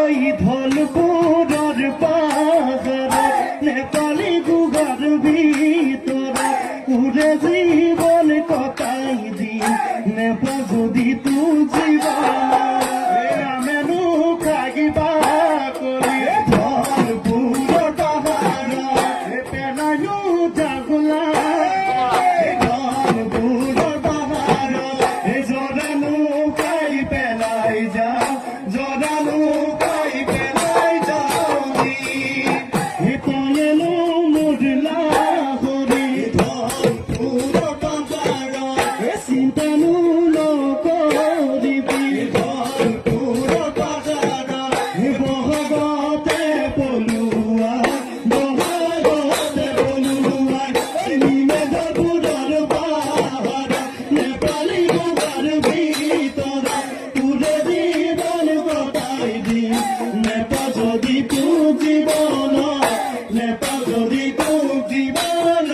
ওই ধলপুরের পাহাড় নেপালি গুগার ভিতর উড়ে জীবন কতাই দিন নেপা যদি তু জীবন মেনু খাইবা করি ধলপুর পাহাড় পেনায়ু জাগলা ধলপুর পাহাড় জরানু খাই পেলাই যা জরানু খাই পেলাই যাওনি পায়েলো মুরলা হরি ধলপুর পাহাড় চিন্তানু নকরিবি ধলপুর পাহাড় বহগতে পলুয়া বহগতে পলুয়া নিমে ধলপুরের পাহাড় নেপালি গুগার ভিতর তুলে জীবন কতাই দিন নেপা যদি তু জীবন নেপা যদি তু জীবন